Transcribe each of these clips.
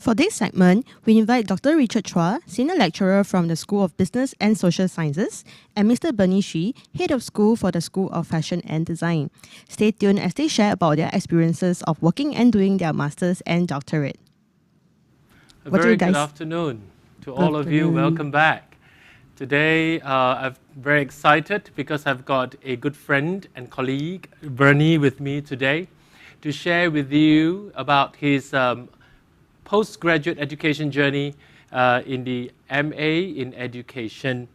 For this segment, we invite Dr. Richard Chua, Senior Lecturer from the School of Business and Social Sciences, and Mr. Bernie Shi, Head of School for the School of Fashion and Design. Stay tuned as they share about their experiences of working and doing their Masters and Doctorate. A very good afternoon to all of you. Welcome back. Today, I'm very excited because I've got a good friend and colleague, Bernie, with me today to share with you about his postgraduate education journey in the MA in Education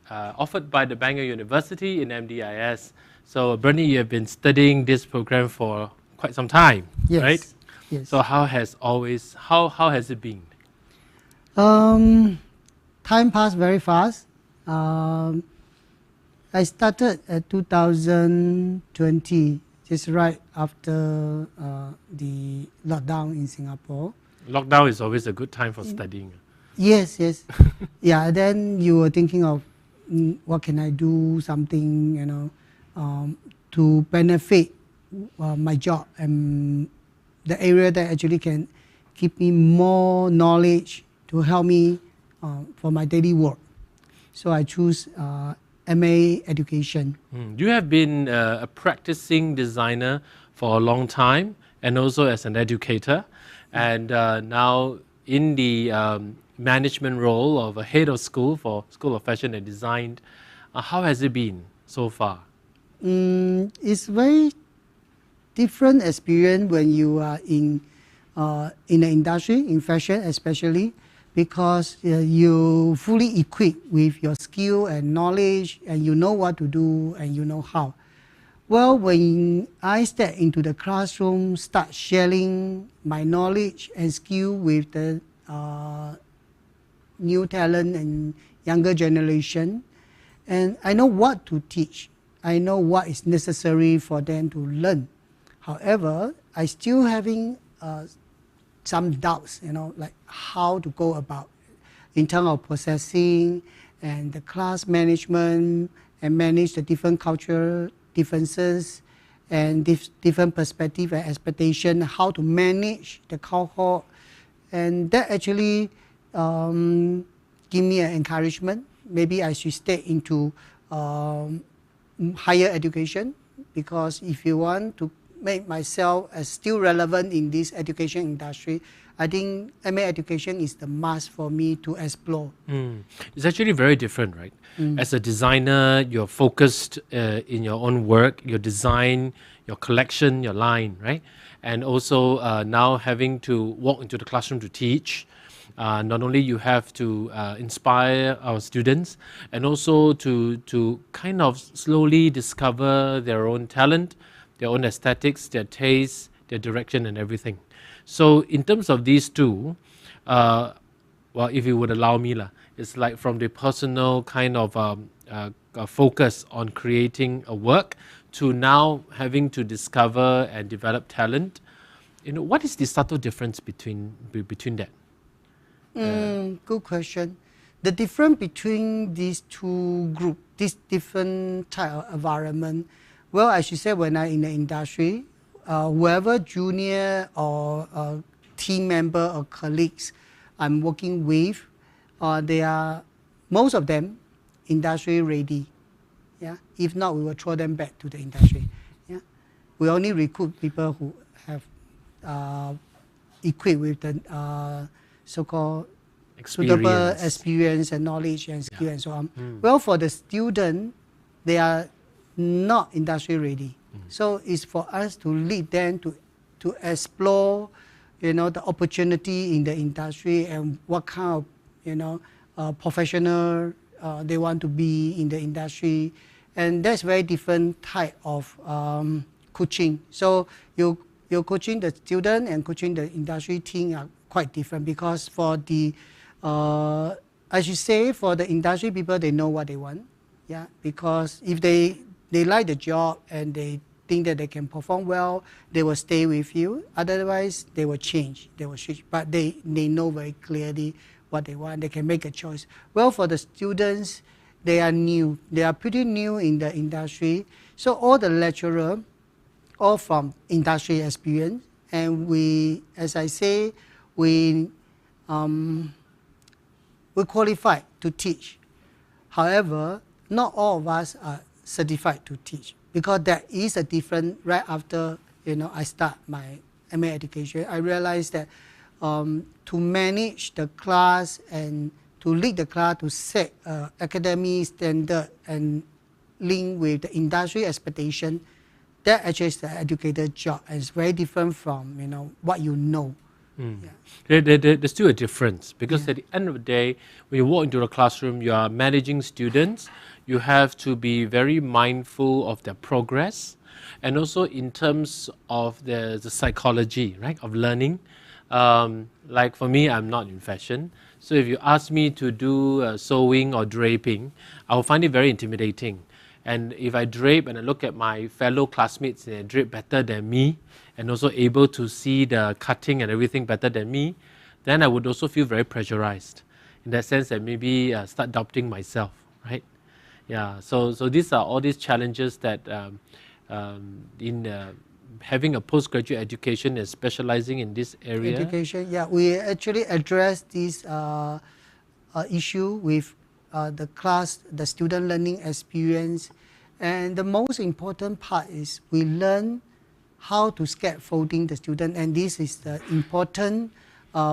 offered by the Bangor University in MDIS. So, Bernie, you have been studying this program for quite some time, yes, right? Yes. So how has it been? Time passed very fast. I started at 2020, just right after the lockdown in Singapore. Lockdown is always a good time for studying. Yes. Yeah, then you were thinking of what can I do, something, to benefit my job and the area that actually can give me more knowledge to help me for my daily work. So I choose MA Education. You have been a practicing designer for a long time and also as an educator, and now in the management role of a head of school for School of Fashion and Design. How has it been so far? It's very different experience when you are in the industry, in fashion especially, because you fully equipped with your skill and knowledge, and you know what to do and you know how. Well, when I step into the classroom, start sharing my knowledge and skill with the new talent and younger generation, and I know what to teach. I know what is necessary for them to learn. However, I still having some doubts, like how to go about in terms of processing and the class management and manage the different cultural differences and different perspective and expectation, how to manage the cohort. And that actually give me an encouragement. Maybe I should stay into higher education, because if you want to make myself as still relevant in this education industry, I think MA Education is the must for me to explore. It's actually very different, right? As a designer, you're focused in your own work, your design, your collection, your line, right? And also now having to walk into the classroom to teach. Not only you have to inspire our students, and also to kind of slowly discover their own talent, their own aesthetics, their taste, their direction and everything. So in terms of these two, well, if you would allow me, it's like from the personal kind of focus on creating a work to now having to discover and develop talent. What is the subtle difference between that? Good question. The difference between these two groups, this different type of environment, well, I should say when I'm in the industry, whoever junior or team member or colleagues I'm working with, they are, most of them, industry ready. Yeah? If not, we will throw them back to the industry. Yeah? We only recruit people who have equipped with the so-called suitable experience and knowledge and skill and so on. Well, for the student, they are not industry ready. So it's for us to lead them to explore, the opportunity in the industry and what kind of professional they want to be in the industry. And that's very different type of coaching. So you're coaching the student and coaching the industry team are quite different, because for the I should say for the industry people, they know what they want. Yeah, because if they like the job and they think that they can perform well, they will stay with you. Otherwise, they will change, they will switch. But they know very clearly what they want. They can make a choice. Well, for the students, they are new. They are pretty new in the industry. So all the lecturer, all from industry experience. And we, as I say, we qualify to teach. However, not all of us are certified to teach, because there is a difference. Right after I start my MA education, I realized that to manage the class and to lead the class to set academic standard and link with the industry expectation, that actually is the educator's job, and it's very different from what you know. Yeah. There's still a difference, because at the end of the day, when you walk into the classroom, you are managing students. You have to be very mindful of their progress, and also in terms of the psychology, right, of learning. Like for me, I'm not in fashion, so if you ask me to do sewing or draping, I will find it very intimidating. And if I drape and I look at my fellow classmates and they drape better than me, and also able to see the cutting and everything better than me, then I would also feel very pressurized, in that sense that maybe start doubting myself, right? Yeah, so these are all these challenges that in having a postgraduate education and specializing in this area. Education, yeah, we actually address this issue with the student learning experience. And the most important part is we learn how to scaffolding the student, and this is the important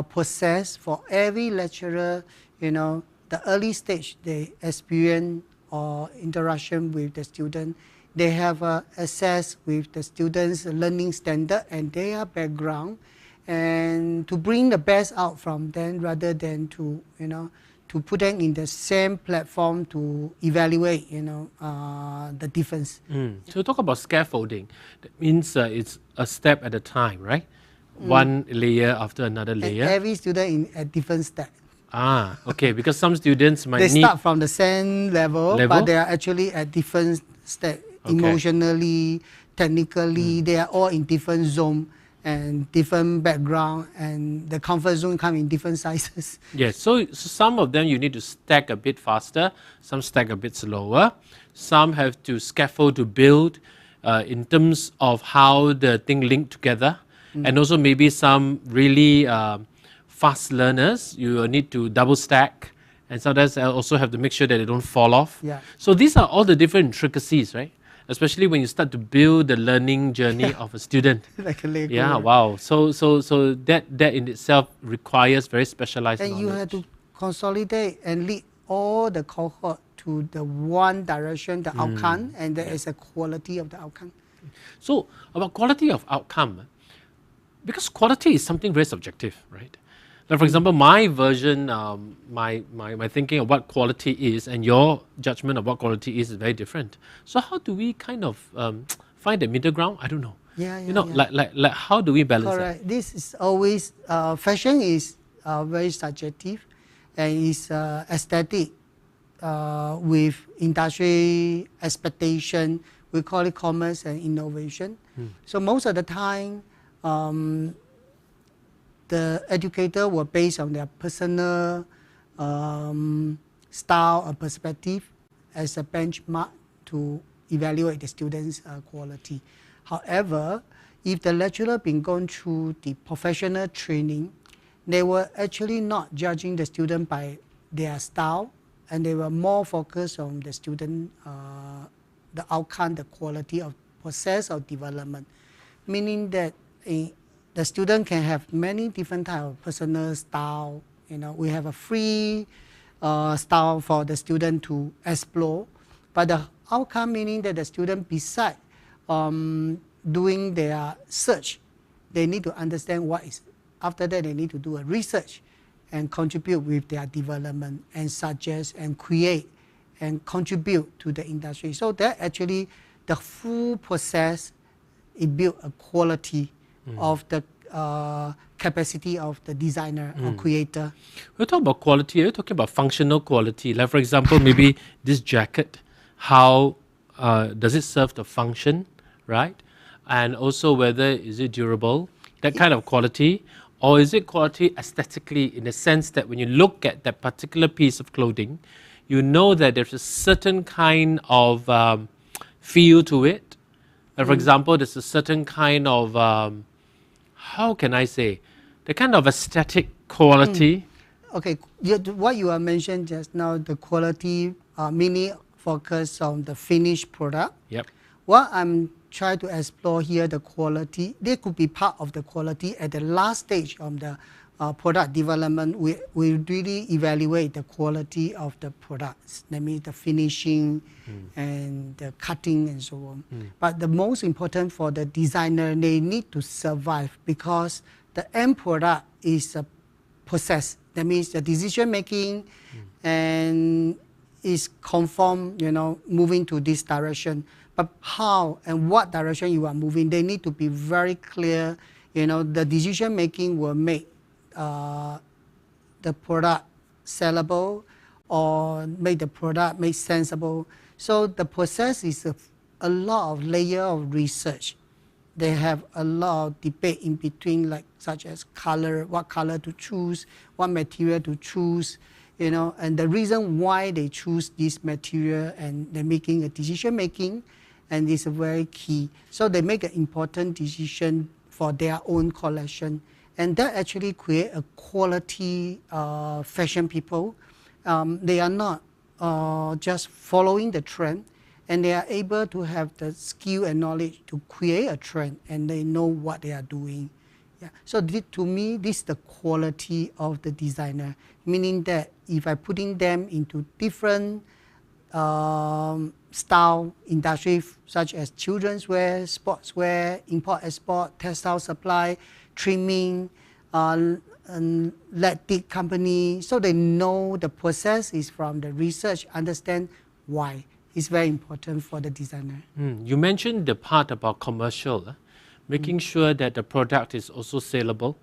process for every lecturer. The early stage they experience or interaction with the student, they have access with the students' learning standard and their background, and to bring the best out from them, rather than to put them in the same platform to evaluate the difference. So talk about scaffolding. That means it's a step at a time, right? One layer after another layer. And every student in a different step. Okay, because some students might they start from the same level, but they are actually at different steps. Okay. Emotionally, technically, they are all in different zone and different background, and the comfort zone come in different sizes. Yes, so some of them you need to stack a bit faster, some stack a bit slower, some have to scaffold to build in terms of how the thing linked together, and also maybe some really fast learners, you need to double stack, and sometimes I also have to make sure that they don't fall off. Yeah. So these are all the different intricacies, right? Especially when you start to build the learning journey of a student. Like a Lego. Yeah, wow. So that in itself requires very specialized knowledge. And you have to consolidate and lead all the cohort to the one direction, the outcome, and there is a quality of the outcome. So about quality of outcome, because quality is something very subjective, right? Like for example, my version, my thinking of what quality is and your judgment of what quality is very different. So how do we kind of find the middle ground? I don't know. Like how do we balance Correct. That? This is always, fashion is very subjective, and is aesthetic with industry expectation. We call it commerce and innovation. So most of the time, the educator will base on their personal style or perspective as a benchmark to evaluate the students' quality. However, if the lecturer been going through the professional training, they were actually not judging the student by their style, and they were more focused on the student, the outcome, the quality of process of development, meaning that the student can have many different types of personal style. We have a free style for the student to explore, but the outcome meaning that the student, beside doing their search, they need to understand what is. After that, they need to do a research and contribute with their development and suggest and create and contribute to the industry. So that actually the full process, it built a quality of the capacity of the designer or creator. We're talking about quality. We're talking about functional quality. Like for example, maybe this jacket, how does it serve the function, right? And also whether is it durable, that kind of quality, or is it quality aesthetically in the sense that when you look at that particular piece of clothing, you know that there's a certain kind of feel to it. For example, there's a certain kind of how can I say, the kind of aesthetic quality. Okay, what you are mentioned just now, the quality mainly focus on the finished product. Yep. What I'm trying to explore here, the quality, they could be part of the quality at the last stage of the product development. We really evaluate the quality of the products, that means the finishing and the cutting and so on. But the most important for the designer, they need to survive because the end product is a process. That means the decision making and is conform, moving to this direction. But how and what direction you are moving, they need to be very clear. The decision making will make the product sellable or make the product make sensible. So the process is a lot of layer of research. They have a lot of debate in between, like such as color, what color to choose, what material to choose, and the reason why they choose this material, and they're making a decision making, and it's very key. So they make an important decision for their own collection, and that actually create a quality fashion people. They are not just following the trend, and they are able to have the skill and knowledge to create a trend, and they know what they are doing. Yeah. So to me, this is the quality of the designer, meaning that if I putting them into different style industry, such as children's wear, sportswear, import-export, textile supply, trimming, electric company, so they know the process is from the research, understand why. It's very important for the designer. You mentioned the part about commercial, making sure that the product is also saleable,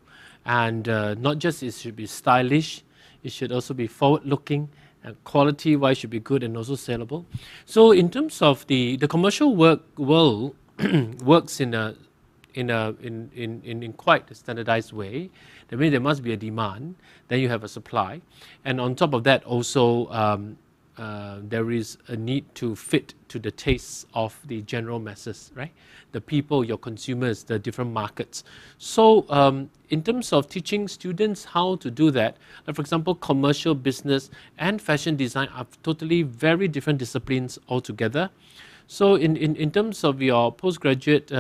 and not just it should be stylish, it should also be forward-looking, and quality-wise should be good and also saleable. So in terms of the commercial world works in quite a standardized way. That means there must be a demand, then you have a supply, and on top of that also there is a need to fit to the tastes of the general masses, right? The people, your consumers, the different markets. So in terms of teaching students how to do that, like for example, commercial business and fashion design are totally very different disciplines altogether. So in terms of your postgraduate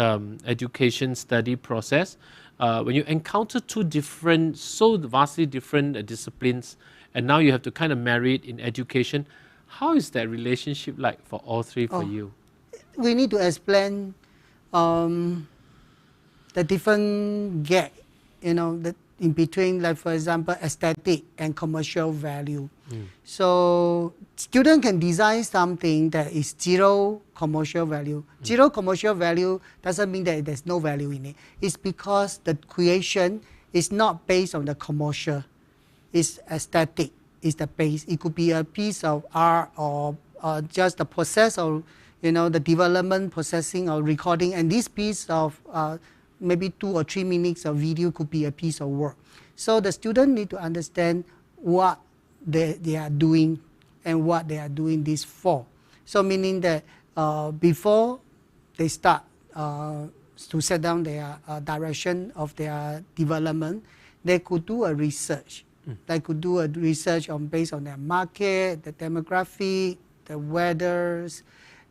education study process, when you encounter two different, so vastly different disciplines, and now you have to kind of marry it in education, how is that relationship like for all three for you? We need to explain the different gap, the in between, like for example, aesthetic and commercial value. So student can design something that is zero commercial value. Zero commercial value doesn't mean that there's no value in it. It's because the creation is not based on the commercial. It's aesthetic, is the base. It could be a piece of art or just the process of, the development, processing or recording. And this piece of maybe 2 or 3 minutes of video could be a piece of work. So the student need to understand what they are doing and what they are doing this for. So meaning that before they start to set down their direction of their development, they could do a research. They could do a research based on their market, the demographic, the weathers,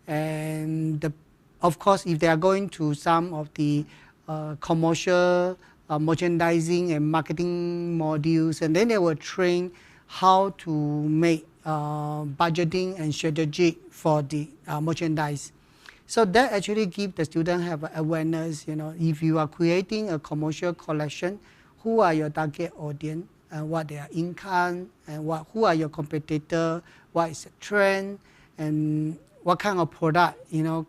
and of course, if they are going to some of the commercial merchandising and marketing modules, and then they will train how to make budgeting and strategy for the merchandise. So that actually gives the student have awareness, if you are creating a commercial collection, who are your target audience and what their income and who are your competitor, what is the trend, and what kind of product,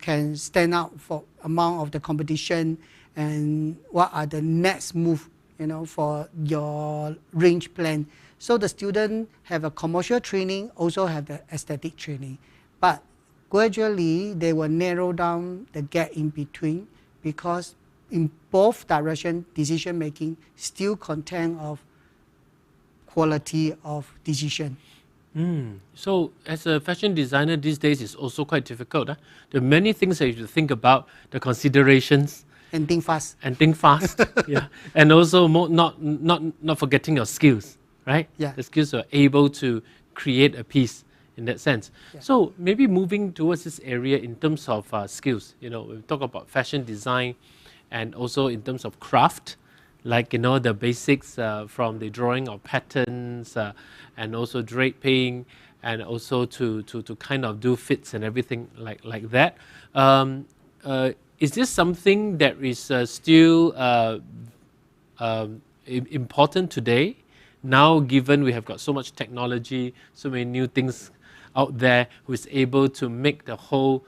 can stand out for among of the competition, and what are the next move, for your range plan. So the student have a commercial training, also have the aesthetic training. But gradually, they will narrow down the gap in between, because in both direction, decision making still contain of quality of decision. So as a fashion designer these days, it's also quite difficult. There are many things that you have to think about, the considerations, And think fast. And think fast. Yeah. And also not forgetting your skills, right? Yeah. The skills are able to create a piece in that sense. Yeah. So maybe moving towards this area in terms of skills, we talk about fashion design and also in terms of craft, like, the basics from the drawing of patterns and also draping and also to kind of do fits and everything like that. Is this something that is still important today? Now, given we have got so much technology, so many new things out there, who is able to make the whole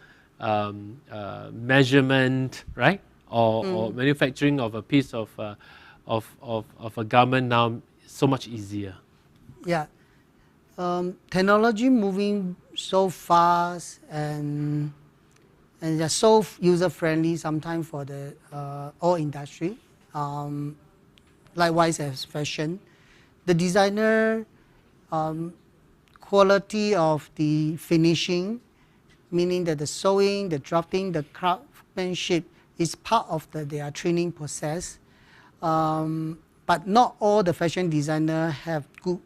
measurement, right, or manufacturing of a piece of a garment now so much easier. Yeah, technology moving so fast and they're so user friendly sometimes for the all industry. Likewise as fashion, the designer quality of the finishing, meaning that the sewing, the drafting, the craftsmanship is part of their training process. But not all the fashion designers have good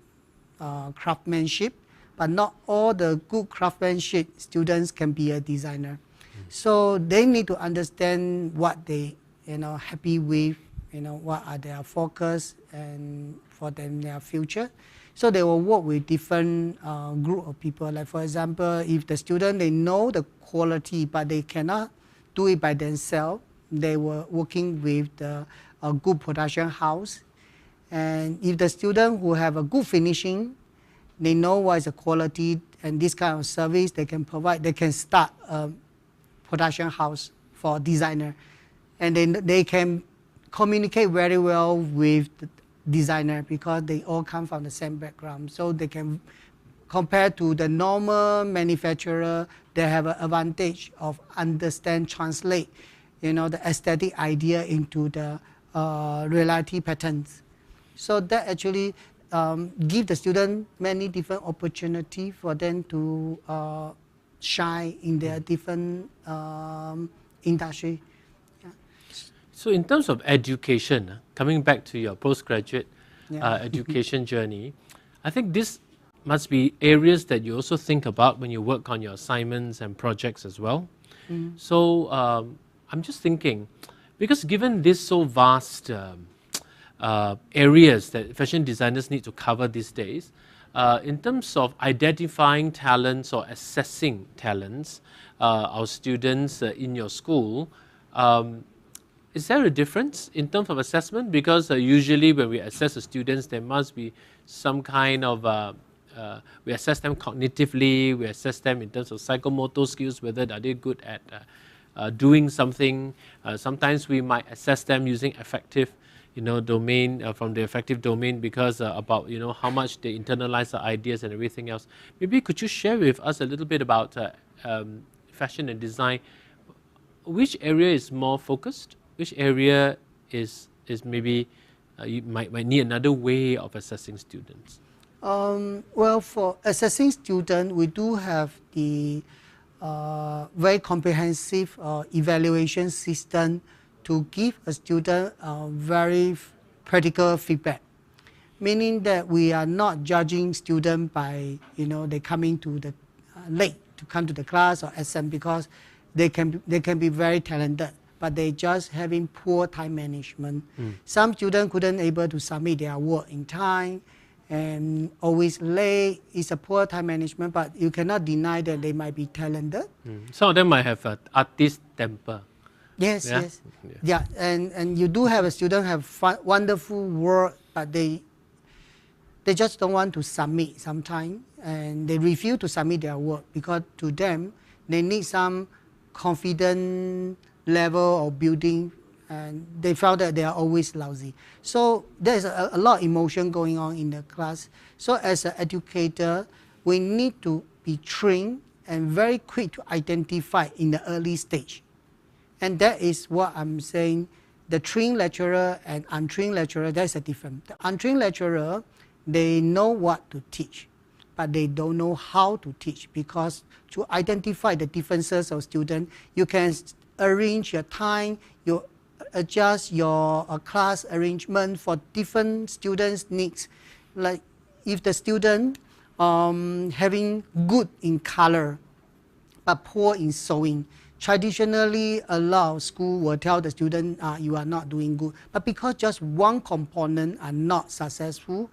craftsmanship, but not all the good craftsmanship students can be a designer. So they need to understand what they happy with, what are their focus and for them their future. So they will work with different group of people. Like for example, if the student they know the quality but they cannot do it by themselves, they were working with a good production house. And if the student who have a good finishing, they know what is the quality and this kind of service they can provide, they can start a production house for designer. And then they can communicate very well with the designer because they all come from the same background. So they can, compared to the normal manufacturer, they have an advantage of understand, translate, the aesthetic idea into the reality patterns. So that actually give the student many different opportunity for them to shine in their different industry. Yeah. So in terms of education, coming back to your postgraduate education journey, I think this must be areas that you also think about when you work on your assignments and projects as well. So I'm just thinking, because given this so vast areas that fashion designers need to cover these days, in terms of identifying talents or assessing talents, our students in your school, is there a difference in terms of assessment? Because usually when we assess the students, there must be some kind of, we assess them cognitively, we assess them in terms of psychomotor skills, whether are they good at doing something. Sometimes we might assess them using affective domain, from the affective domain, because about how much they internalize the ideas and everything else. Maybe could you share with us a little bit about fashion and design? Which area is more focused? Which area is maybe you might need another way of assessing students? Well, for assessing students, we do have the very comprehensive evaluation system to give a student very practical feedback, meaning that we are not judging students by they coming to the late to come to the class or SM, because they can be very talented, but they just having poor time management. Some students couldn't able to submit their work in time and always late. It's a poor time management, but you cannot deny that they might be talented. Some of them might have an artist temper. Yes, yeah. And you do have a student have wonderful work, but they just don't want to submit sometimes, and they refuse to submit their work because to them they need some confidence level of building, and they felt that they are always lousy. So there's a lot of emotion going on in the class. So as an educator, we need to be trained and very quick to identify in the early stage. And that is what I'm saying. The trained lecturer and untrained lecturer, that's a difference. The untrained lecturer, they know what to teach, but they don't know how to teach, because to identify the differences of students, you can arrange your time, your adjust your class arrangement for different students' needs. Like if the student having good in color but poor in sewing, traditionally a lot of school will tell the student you are not doing good. But because just one component are not successful,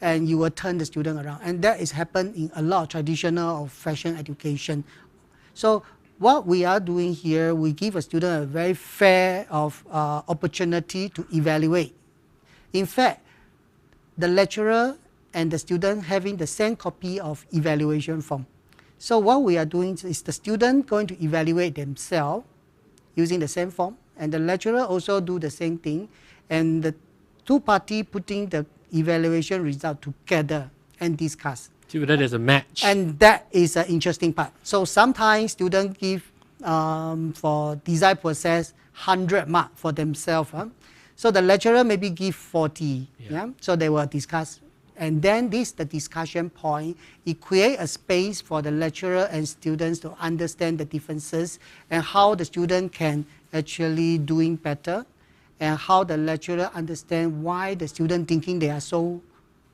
and you will turn the student around. And that is happened in a lot of traditional of fashion education. So what we are doing here, we give a student a very fair opportunity to evaluate. In fact, the lecturer and the student having the same copy of evaluation form. So what we are doing is the student going to evaluate themselves using the same form, and the lecturer also do the same thing, and the two parties putting the evaluation result together and discuss. See whether there's a match. And that is an interesting part. So sometimes students give for design process 100 marks for themselves. So the lecturer maybe give 40. Yeah. So they will discuss. And then this the discussion point. It creates a space for the lecturer and students to understand the differences and how the student can actually doing better, and how the lecturer understand why the student thinking they are so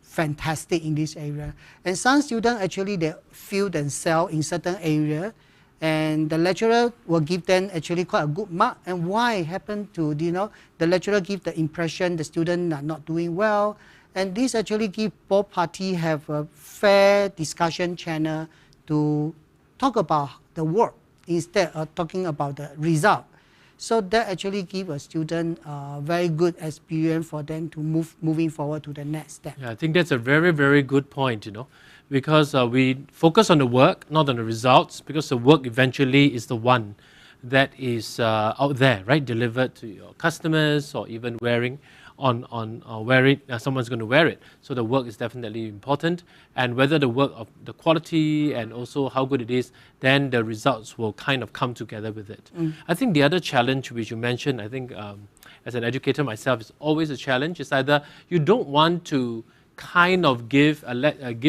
fantastic in this area. And some students actually they feel themselves in certain area, and the lecturer will give them actually quite a good mark. And why happened to, the lecturer give the impression the student are not doing well. And this actually give both parties have a fair discussion channel to talk about the work instead of talking about the result. So that actually give a student a very good experience for them to moving forward to the next step. Yeah, I think that's a very, very good point, because we focus on the work, not on the results, because the work eventually is the one that is out there, right? Delivered to your customers, or even wearing someone's going to wear it. So the work is definitely important, and whether the work of the quality and also how good it is, then the results will kind of come together with it. I think the other challenge which you mentioned, I think as an educator myself, is always a challenge. It's either you don't want to kind of give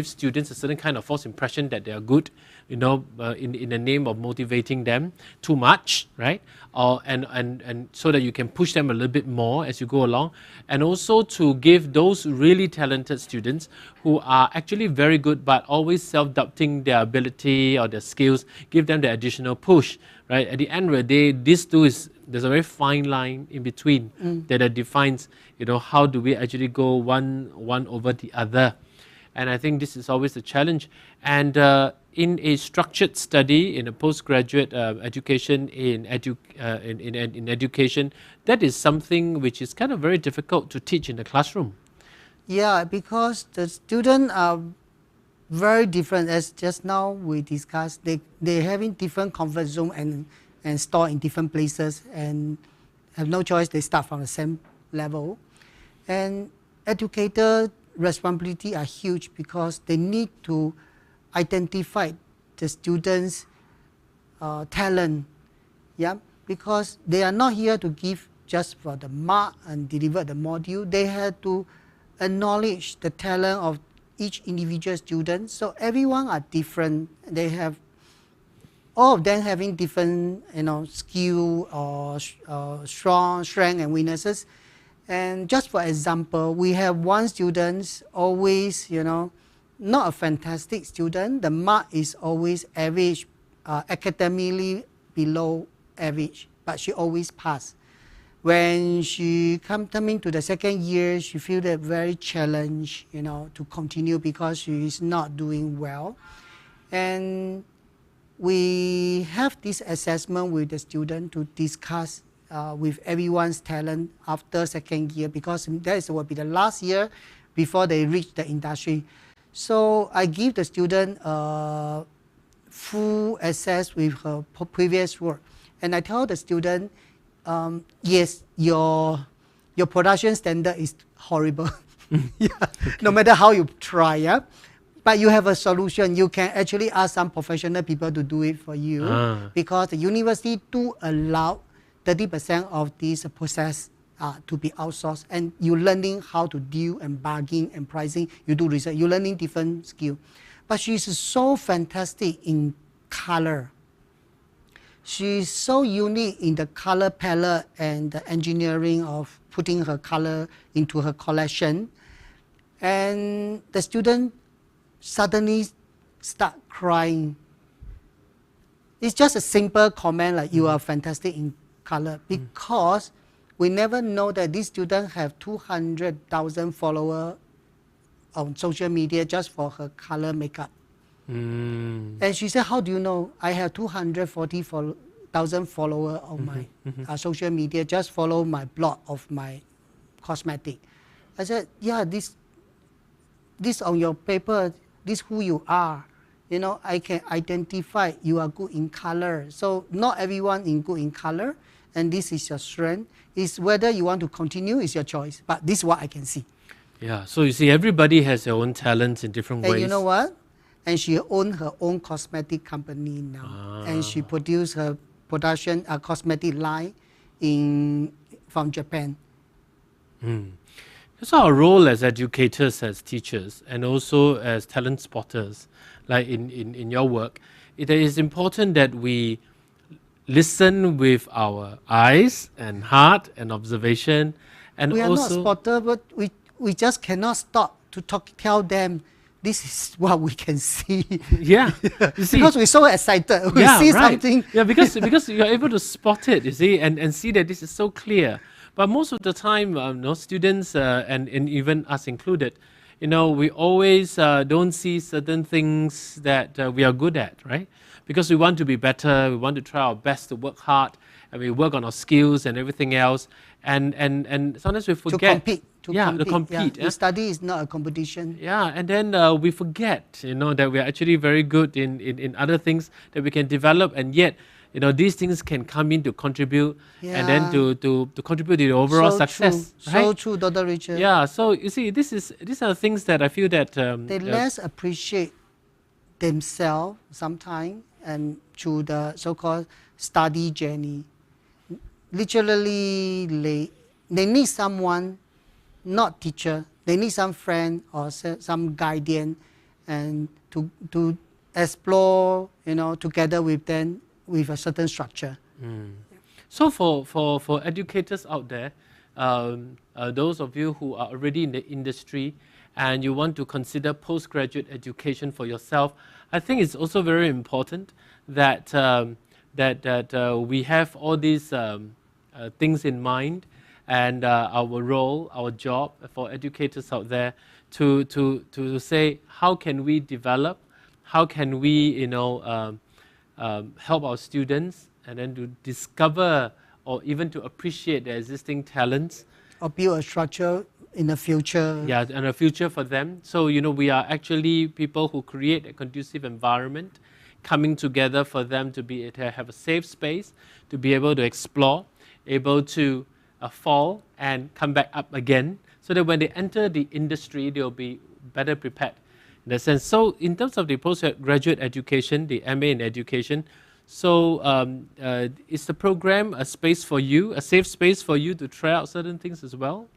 students a certain kind of false impression that they are good, in the name of motivating them too much, right? And so that you can push them a little bit more as you go along, and also to give those really talented students who are actually very good but always self-doubting their ability or their skills, give them the additional push, right? At the end of the day, there's a very fine line in between that defines, how do we actually go one over the other. And I think this is always a challenge. And in a structured study, in a postgraduate education in education, that is something which is kind of very difficult to teach in the classroom. Yeah, because the students are very different. As just now we discussed, they're having different comfort zone and store in different places, and have no choice. They start from the same level. And educator responsibility are huge because they need to identify the students' talent. Yeah, because they are not here to give just for the mark and deliver the module. They have to acknowledge the talent of each individual student. So everyone are different. They have all of them having different, skill or strength and weaknesses. And just for example, we have one student always, not a fantastic student. The mark is always average, academically below average, but she always pass. When she coming to the second year, she feels that very challenged, to continue because she is not doing well. And we have this assessment with the student to discuss with everyone's talent after second year, because that will be the last year before they reach the industry. So I give the student full access with her previous work, and I tell the student, yes, your production standard is horrible. Yeah. Okay. No matter how you try, yeah. But you have a solution. You can actually ask some professional people to do it for you, because the university do allow 30% of this process to be outsourced, and you're learning how to deal and bargain and pricing. You do research. You're learning different skills. But she's so fantastic in color. she's so unique in the color palette and the engineering of putting her color into her collection. And the student suddenly start crying. It's just a simple comment like, you are fantastic in color, because we never know that this student have 200,000 followers on social media just for her color makeup. And she said, how do you know? I have 240,000 followers on my social media, just follow my blog of my cosmetic. I said, yeah, this on your paper, this who you are. You know, I can identify you are good in color. So not everyone is good in color, and this is your strength. It's whether you want to continue is your choice. But this is what I can see. Yeah, so you see, everybody has their own talents in different ways. And you know what? And she owns her own cosmetic company now. And she produced her cosmetic line from Japan. So our role as educators, as teachers, and also as talent spotters, like in your work, it is important that we listen with our eyes and heart and observation. And we are also, not spotters, but we just cannot stop to tell them, this is what we can see. Yeah, you see, because we're so excited. We see something. Yeah, because you're able to spot it, you see, and see that this is so clear. But most of the time, students and even us included, we always don't see certain things that we are good at, right? Because we want to be better, we want to try our best to work hard, and we work on our skills and everything else. And sometimes we forget. To compete. The study is not a competition. Yeah, and then we forget, that we are actually very good in other things that we can develop, and yet, these things can come in to contribute, and then to contribute to the overall success. True. Right? So true, Dr. Richard. Yeah, so you see, these are the things that I feel that they less appreciate themselves sometimes, and through the so-called study journey. Literally, they need someone. Not teacher, they need some friend or some guardian, and to explore, together with them with a certain structure. So for educators out there, those of you who are already in the industry and you want to consider postgraduate education for yourself, I think it's also very important that we have all these things in mind. And our role, our job for educators out there to say, how can we develop, how can we help our students, and then to discover or even to appreciate their existing talents. Or build a structure in the future. Yeah, and a future for them. So, we are actually people who create a conducive environment, coming together for them to have a safe space, to be able to explore, able to fall and come back up again, so that when they enter the industry, they'll be better prepared in that sense. So in terms of the postgraduate education, the MA in education, so is the program a space for you, a safe space for you to try out certain things as well?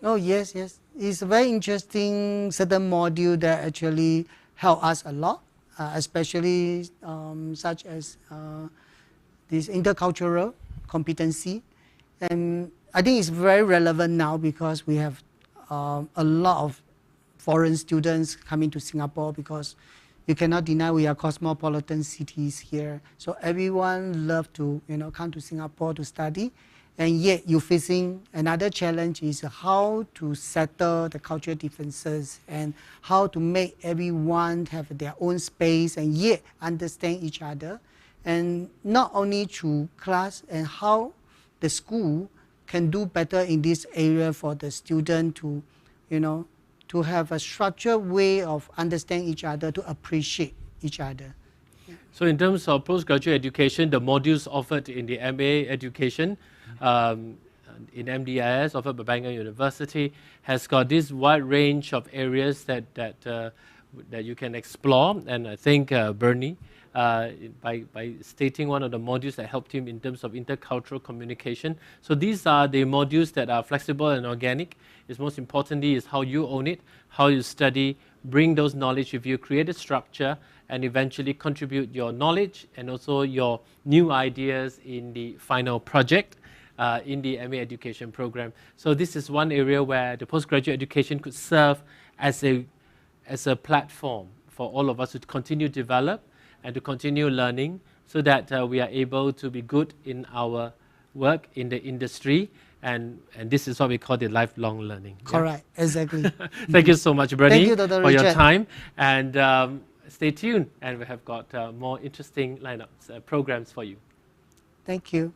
Oh, yes. It's a very interesting certain module that actually help us a lot, especially such as this intercultural competency. And I think it's very relevant now because we have a lot of foreign students coming to Singapore, because you cannot deny we are cosmopolitan cities here. So everyone loves to come to Singapore to study, and yet you're facing another challenge is how to settle the cultural differences and how to make everyone have their own space and yet understand each other, and not only through class, and how the school can do better in this area for the student to, to have a structured way of understanding each other, to appreciate each other. Yeah. So in terms of postgraduate education, the modules offered in the MA education, in MDIS, offered by Bangor University, has got this wide range of areas that you can explore. And I think Bernie, by stating one of the modules that helped him in terms of intercultural communication. So these are the modules that are flexible and organic. It's most importantly is how you own it, how you study, bring those knowledge with you, create a structure, and eventually contribute your knowledge and also your new ideas in the final project in the MA education program. So this is one area where the postgraduate education could serve as a platform for all of us to continue to develop and to continue learning, so that we are able to be good in our work in the industry. And this is what we call the lifelong learning. Correct, exactly. Thank you so much, Bernie, Thank you, Dr. for your Richard. time. And stay tuned, and we have got more interesting lineups, programs for you. Thank you.